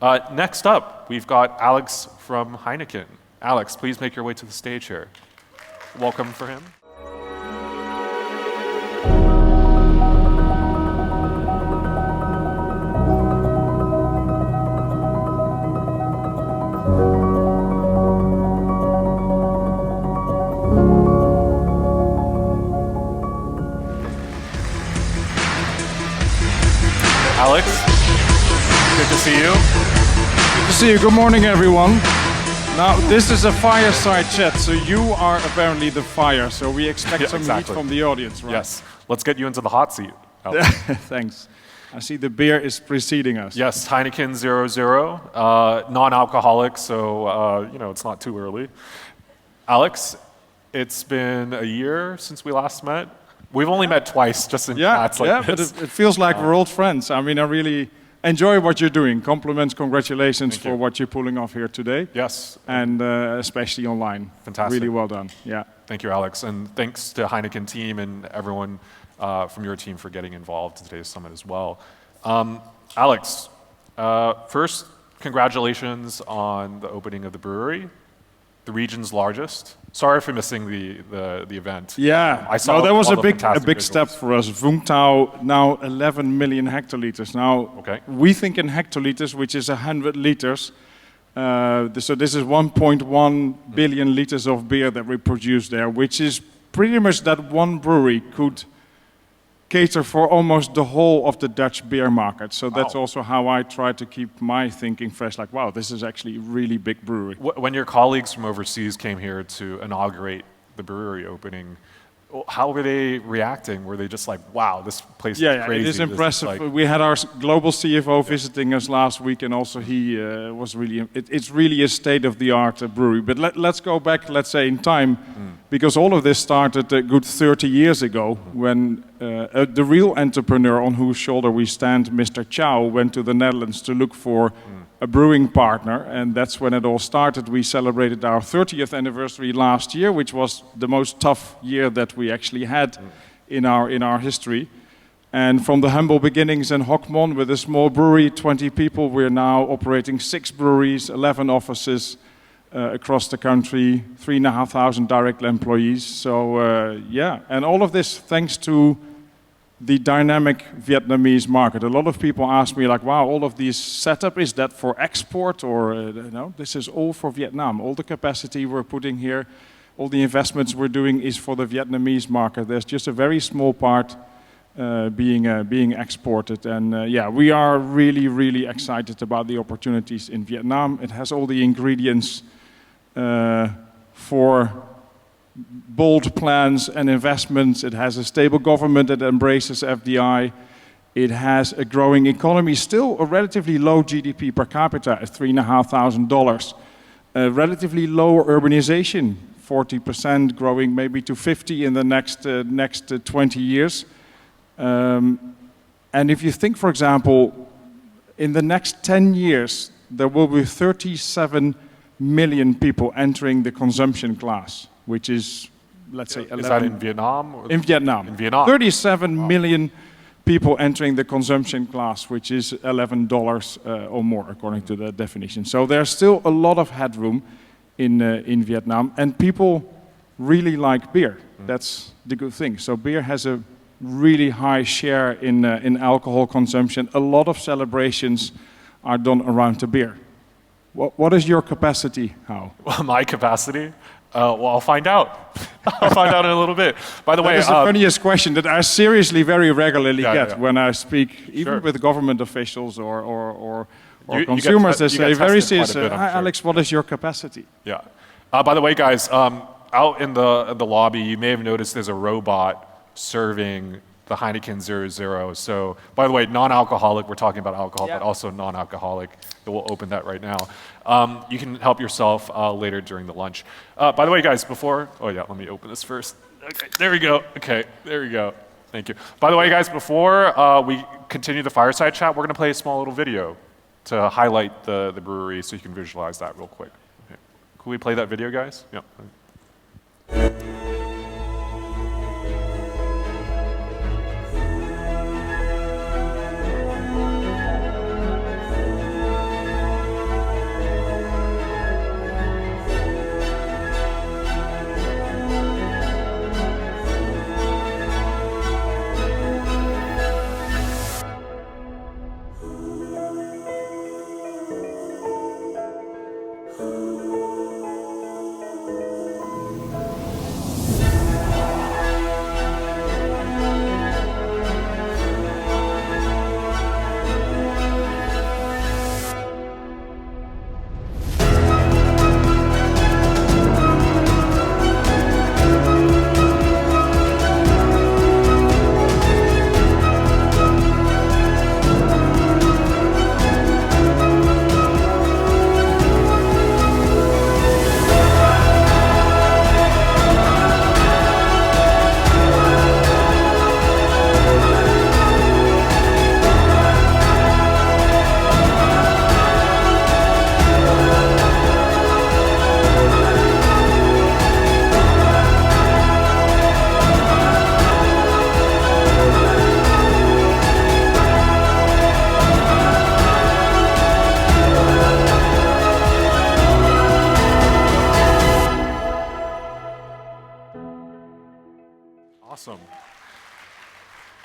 Next up, we've got Alex from Heineken. Alex, please make your way to the stage here. Welcome for him. Alex, good to see you. Good to see you. Good morning, everyone. Now, this is a fireside chat, so you are apparently the fire, so we expect some heat from the audience, right? Yes. Let's get you into the hot seat, Alex. Thanks. I see the beer is preceding us. Yes, Heineken 0.0, non-alcoholic, so it's not too early. Alex, it's been a year since we last met. We've only met twice, just in chats like this. But it feels like we're old friends. I mean, I really enjoy what you're doing. Compliments, congratulations for what you're pulling off here today. Yes. And especially online. Fantastic. Really well done. Yeah. Thank you, Alex. And thanks to Heineken team and everyone from your team for getting involved in today's summit as well. Alex, first, congratulations on the opening of the brewery, the region's largest. Sorry for missing the event. Yeah, I saw that was a big visuals. step for us. Vungtau, now 11 million hectoliters. Now, we think in hectoliters, which is 100 liters. So this is 1.1 billion liters of beer that we produce there, which is pretty much that one brewery could cater for almost the whole of the Dutch beer market. So that's also how I try to keep my thinking fresh, like, wow, this is actually a really big brewery. When your colleagues from overseas came here to inaugurate the brewery opening, how were they reacting? Were they just like, wow, this place is crazy? Yeah, it is impressive. We had our global CFO visiting us last week, and also he was really, it's really a state-of-the-art brewery. But let's go back, let's say, in time, because all of this started a good 30 years ago when the real entrepreneur on whose shoulder we stand, Mr. Chow, went to the Netherlands to look for a brewing partner, and that's when it all started. We celebrated our 30th anniversary last year, which was the most tough year that we actually had in our history. And from the humble beginnings in Hockmon with a small brewery, 20 people, we're now operating 6 breweries, 11 offices across the country, 3,500 direct employees. So and all of this thanks to the dynamic Vietnamese market. A lot of people ask me, like, wow, all of this setup, is that for export or no? This is all for Vietnam. All the capacity we're putting here, all the investments we're doing is for the Vietnamese market. There's just a very small part being exported. And we are really, really excited about the opportunities in Vietnam. It has all the ingredients for bold plans and investments. It has a stable government that embraces FDI. It has a growing economy, still a relatively low GDP per capita at $3,500. A relatively low urbanization, 40% growing maybe to 50 in the next 20 years. And if you think, for example, in the next 10 years, there will be 37 million people entering the consumption class, which is, let's say, 11. Is that in Vietnam? In Vietnam. In Vietnam. 37 million people entering the consumption class, which is $11 or more, according to the definition. So there's still a lot of headroom in Vietnam, and people really like beer. That's the good thing. So beer has a really high share in alcohol consumption. A lot of celebrations are done around the beer. What is your capacity, Hao? Well, my capacity? Well, I'll find out. I'll find out in a little bit. By the way, it's the funniest question that I seriously very regularly get when I speak, even with government officials or consumers. They say very seriously, "Hi, Alex, what is your capacity?" Yeah. By the way, guys, out in the lobby, you may have noticed there's a robot serving the Heineken 0.0. So, by the way, non-alcoholic. We're talking about alcohol, but also non-alcoholic. We'll open that right now. You can help yourself later during the lunch. By the way, guys, let me open this first. Okay, there we go. Okay, there we go. Thank you. By the way, guys, before we continue the fireside chat, we're going to play a small little video to highlight the brewery so you can visualize that real quick. Okay. Could we play that video, guys? Yeah.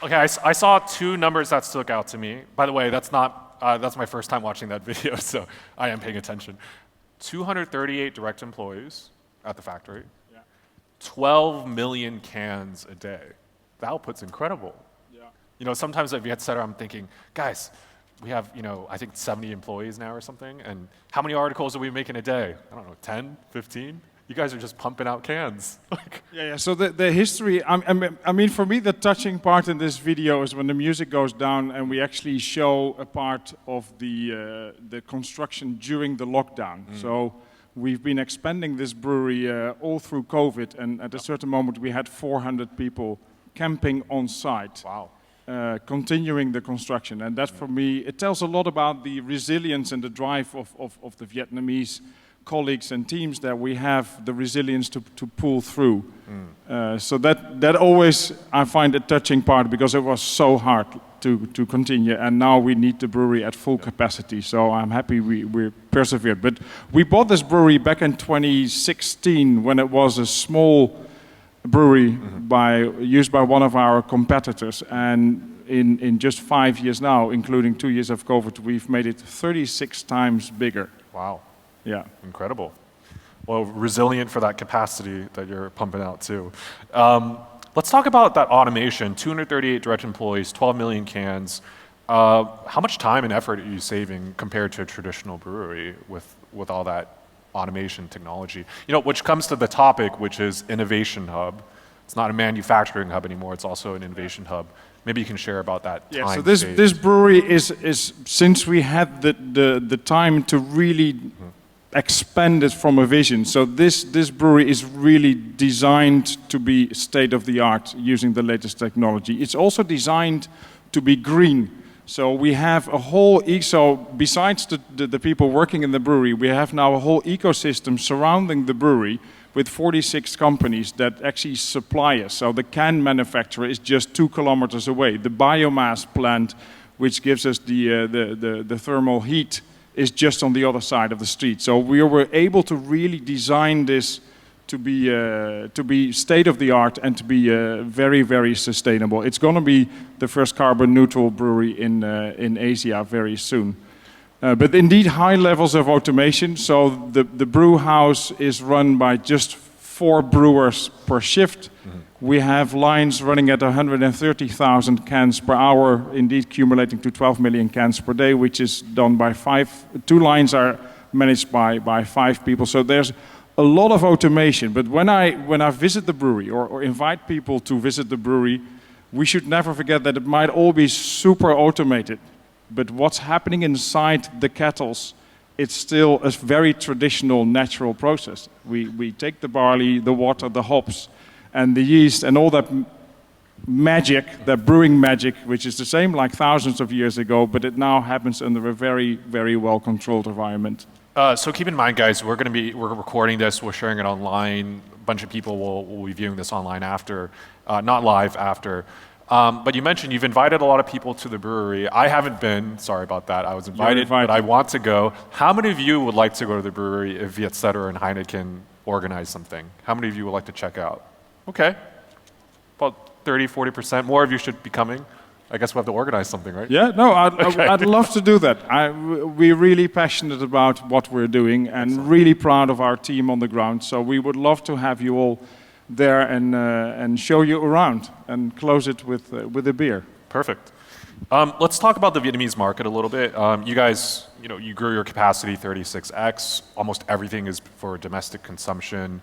Okay, I saw two numbers that stuck out to me. By the way, that's not that's my first time watching that video, so I am paying attention. 238 direct employees at the factory. 12 million cans a day. The output's incredible. Yeah. You know, sometimes at Vietcetera, I'm thinking, guys, we have, you know, I think 70 employees now or something, and how many articles are we making a day? I don't know, 10, 15? You guys are just pumping out cans. Yeah. So the history, I mean, for me, the touching part in this video is when the music goes down and we actually show a part of the construction during the lockdown. So we've been expanding this brewery all through COVID, and at a certain moment we had 400 people camping on site. Wow. Continuing the construction. And that for me, it tells a lot about the resilience and the drive of the Vietnamese colleagues and teams, that we have the resilience to pull through. So that always I find a touching part, because it was so hard to continue, and now we need the brewery at full capacity. So I'm happy we persevered. But we bought this brewery back in 2016 when it was a small brewery used by one of our competitors, and in just 5 years now, including 2 years of COVID, we've made it 36 times bigger. Wow. Yeah. Incredible. Well, resilient for that capacity that you're pumping out too. Let's talk about that automation. 238 direct employees, 12 million cans. How much time and effort are you saving compared to a traditional brewery with all that automation technology? You know, which comes to the topic, which is innovation hub. It's not a manufacturing hub anymore, it's also an innovation hub. Maybe you can share about that time. Yeah, so this brewery is since we had the time to really expand it from a vision. So this brewery is really designed to be state of the art using the latest technology. It's also designed to be green. So we have a whole, besides the people working in the brewery, we have now a whole ecosystem surrounding the brewery with 46 companies that actually supply us. So the can manufacturer is just 2 kilometers away. The biomass plant, which gives us the thermal heat, is just on the other side of the street. So we were able to really design this to be state of the art and to be very, very sustainable. It's going to be the first carbon neutral brewery in Asia very soon. But indeed, high levels of automation. So the brew house is run by just 4 brewers per shift. We have lines running at 130,000 cans per hour, indeed accumulating to 12 million cans per day, which is done by 2 lines are managed by 5 people. So there's a lot of automation. But when I visit the brewery or invite people to visit the brewery, we should never forget that it might all be super automated. But what's happening inside the kettles, it's still a very traditional, natural process. We take the barley, the water, the hops, and the yeast, and all that magic, that brewing magic, which is the same like thousands of years ago, but it now happens under a very, very well-controlled environment. So keep in mind, guys, we're recording this, we're sharing it online. A bunch of people will be viewing this online after, not live after. But you mentioned you've invited a lot of people to the brewery. I haven't been, sorry about that. I was invited, but I want to go. How many of you would like to go to the brewery if Vietcetera and Heineken organize something? How many of you would like to check out? Okay, about 30, 40%. More of you should be coming. I guess we'll have to organize something, right? Yeah, no, I'd love to do that. We're really passionate about what we're doing and really proud of our team on the ground. So we would love to have you all there and show you around and close it with a beer. Perfect. Let's talk about the Vietnamese market a little bit. You guys, you grew your capacity 36x. Almost everything is for domestic consumption.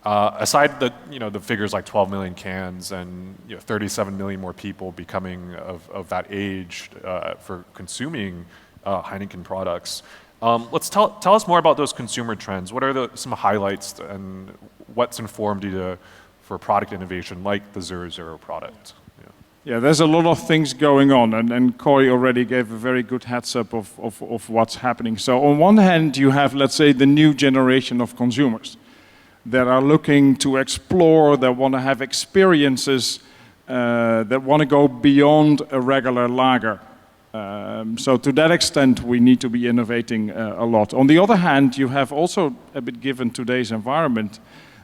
Aside the figures like 12 million cans and 37 million more people becoming of that age for consuming Heineken products. Let's tell us more about those consumer trends. What are some highlights and what's informed you for product innovation like the 0.0 product? Yeah, there's a lot of things going on, and Koch already gave a very good heads up of what's happening. So on one hand, you have, let's say, the new generation of consumers that are looking to explore, that want to have experiences, that want to go beyond a regular lager. So to that extent, we need to be innovating a lot. On the other hand, you have also, a bit given today's environment,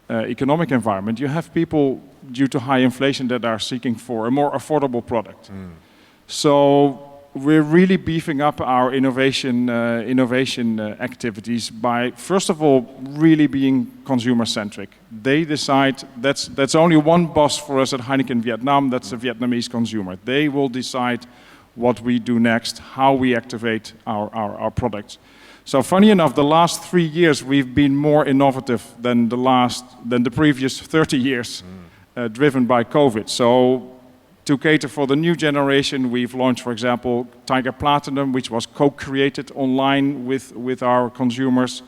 economic environment, you have people, due to high inflation, that are seeking for a more affordable product. So we're really beefing up our innovation activities by, first of all, really being consumer-centric. They decide, that's only one boss for us at Heineken Vietnam, that's the Vietnamese consumer. They will decide what we do next, how we activate our products. So funny enough, the last 3 years we've been more innovative than the previous 30 years, driven by COVID. So to cater for the new generation, we've launched, for example, Tiger Platinum, which was co-created online with our consumers.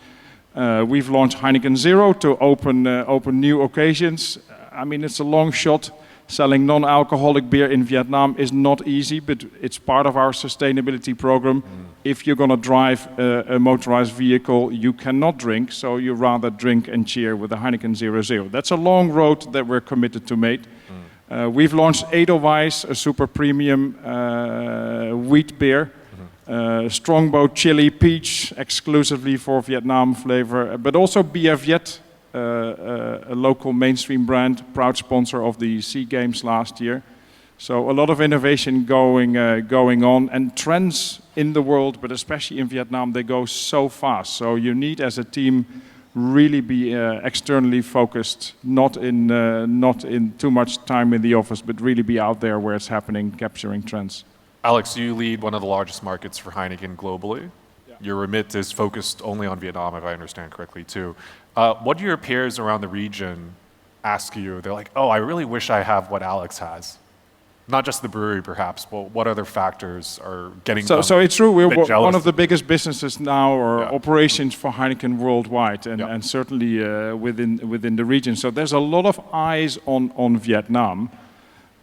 We've launched Heineken Zero to open new occasions. I mean, it's a long shot. Selling non-alcoholic beer in Vietnam is not easy, but it's part of our sustainability program. If you're going to drive a motorized vehicle, you cannot drink, so you rather drink and cheer with the Heineken 0.0. That's a long road that we're committed to make. We've launched Edelweiss, a super premium wheat beer. Strongbow Chili Peach, exclusively for Vietnam flavor, but also Bia Viet, a local mainstream brand, proud sponsor of the SEA Games last year. So a lot of innovation going on, and trends in the world, but especially in Vietnam, they go so fast. So you need, as a team, really be externally focused, not in too much time in the office, but really be out there where it's happening, capturing trends. Alex, you lead one of the largest markets for Heineken globally. Your remit is focused only on Vietnam, if I understand correctly, too. What do your peers around the region ask you? They're like, oh, I really wish I have what Alex has. Not just the brewery, perhaps, but what other factors are getting them So it's true, we're one of the the biggest businesses now, or operations for Heineken worldwide, and certainly within the region. So there's a lot of eyes on Vietnam.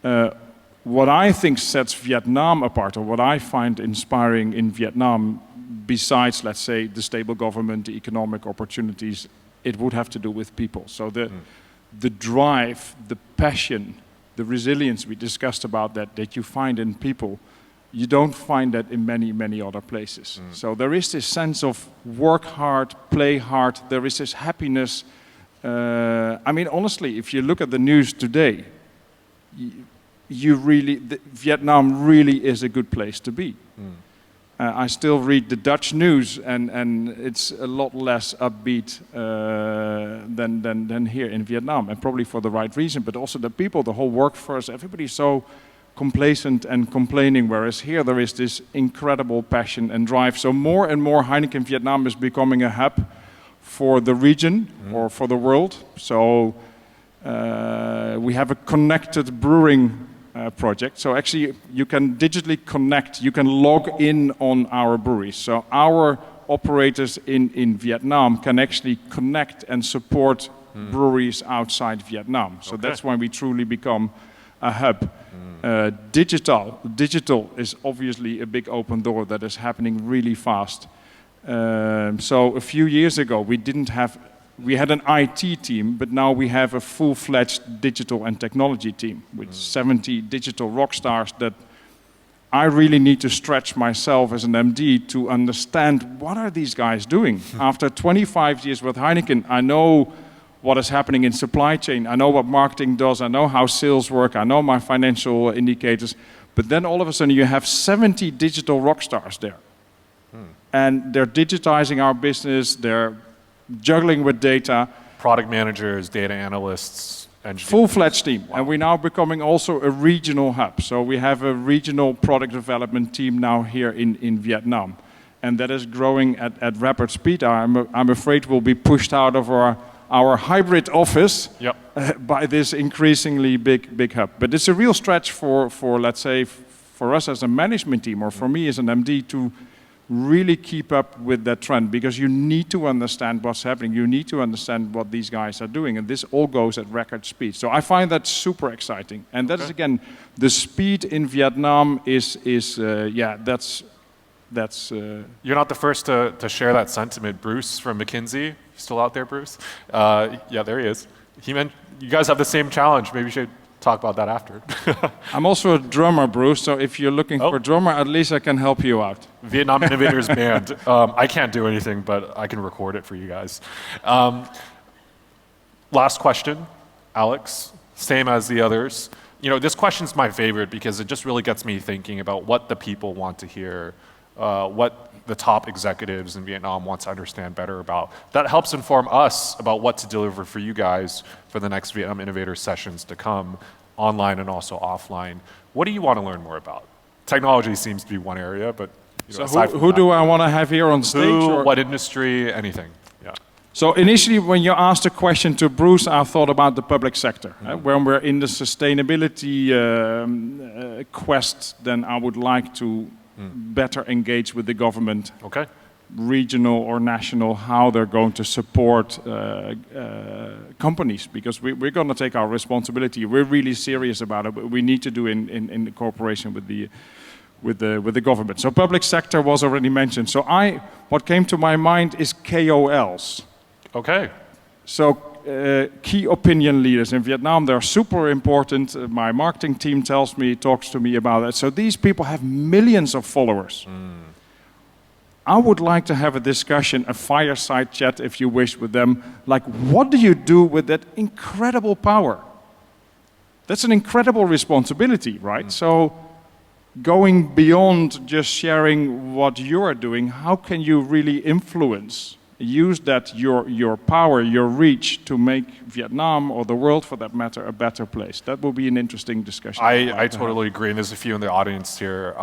What I think sets Vietnam apart, or what I find inspiring in Vietnam, besides, let's say, the stable government, the economic opportunities, it would have to do with people. So the drive, the passion, the resilience, we discussed about that you find in people, you don't find that in many other places. So there is this sense of work hard, play hard, there is this happiness. I mean, honestly, if you look at the news today, Vietnam really is a good place to be. I still read the Dutch news, and it's a lot less upbeat than here in Vietnam, and probably for the right reason, but also the people, the whole workforce, everybody's so complacent and complaining, whereas here there is this incredible passion and drive. So more and more Heineken Vietnam is becoming a hub for the region or for the world. So we have a connected brewing project. So actually you can digitally connect, you can log in on our breweries. So our operators in Vietnam can actually connect and support breweries outside Vietnam. So that's why we truly become a hub. Digital is obviously a big open door that is happening really fast. So a few years ago we had an IT team, but now we have a full-fledged digital and technology team with 70 digital rock stars that I really need to stretch myself as an MD to understand what are these guys doing. After 25 years with Heineken, I know what is happening in supply chain, I know what marketing does, I know how sales work, I know my financial indicators, but then all of a sudden you have 70 digital rock stars there. And they're digitizing our business, they're juggling with data. Product managers, data analysts, engineers. Full-fledged team. Wow. And we're now becoming also a regional hub. So we have a regional product development team now here in Vietnam. And that is growing at rapid speed. I'm afraid we'll be pushed out of our hybrid office by this increasingly big hub. But it's a real stretch for let's say, for us as a management team, or for me as an MD, to really keep up with that trend, because you need to understand what's happening. You need to understand what these guys are doing, and this all goes at record speed. So I find that super exciting, and that is again the speed in Vietnam is that's. You're not the first to share that sentiment. Bruce from McKinsey, still out there, Bruce? Yeah, there he is. You guys have the same challenge. Maybe you should talk about that after. I'm also a drummer, Bruce, so if you're looking for a drummer, at least I can help you out. Vietnam Innovators Band. I can't do anything, but I can record it for you guys. Last question, Alex, same as the others. You know, this question's my favorite because it just really gets me thinking about what the people want to hear, what the top executives in Vietnam want to understand better about. That helps inform us about what to deliver for you guys for the next Vietnam Innovator sessions to come, online and also offline. What do you want to learn more about? Technology seems to be one area, but you know, so who do I want to have here on stage? Who, what industry, anything. Yeah. So initially, when you asked a question to Bruce, I thought about the public sector. When we're in the sustainability quest, then I would like to better engage with the government, Okay. regional or national, how they're going to support companies, because we're going to take our responsibility. We're really serious about it, but we need to do in the cooperation with the government. So public sector was already mentioned. So what came to my mind is KOLs. Okay. So key opinion leaders in Vietnam, they're super important. My marketing team talks to me about that. So these people have millions of followers. I would like to have a discussion, a fireside chat, if you wish, with them. Like, what do you do with that incredible power? That's an incredible responsibility, right? So going beyond just sharing what you're doing, how can you really influence, use that, your power, your reach to make Vietnam, or the world for that matter, a better place? That will be an interesting discussion. I totally agree, and there's a few in the audience here.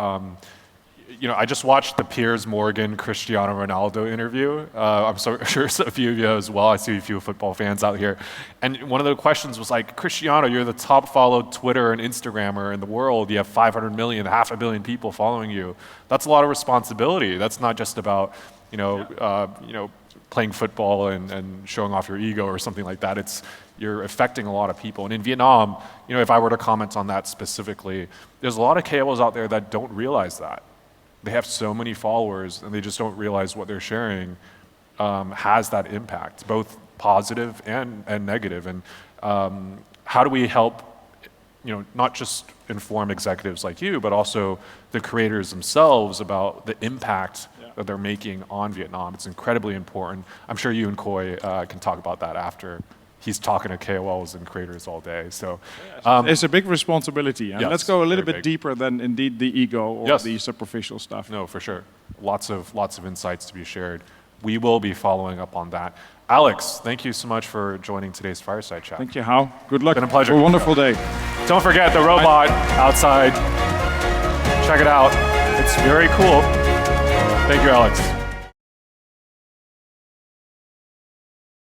You know, I just watched the Piers Morgan Cristiano Ronaldo interview. I'm sure a few of you as well. I see a few football fans out here. And one of the questions was like, Cristiano, you're the top followed Twitter and Instagrammer in the world. You have 500 million, 500 million people following you. That's a lot of responsibility. That's not just about, playing football and showing off your ego or something like that. You're affecting a lot of people. And in Vietnam, you know, if I were to comment on that specifically, there's a lot of KOLs out there that don't realize that. They have so many followers and they just don't realize what they're sharing has that impact, both positive and negative. And how do we help, you know, not just inform executives like you, but also the creators themselves about the impact that they're making on Vietnam? It's incredibly important. I'm sure you and Khoi can talk about that after. He's talking to KOLs and creators all day. So it's a big responsibility. And yes, let's go a little bit big. deeper than indeed the ego or the superficial stuff. No, for sure. Lots of insights to be shared. We will be following up on that. Alex, thank you so much for joining today's Fireside Chat. Thank you, Hao. Good luck. It's been a pleasure. For a wonderful day. Don't forget the robot outside. Check it out. It's very cool. Thank you, Alex.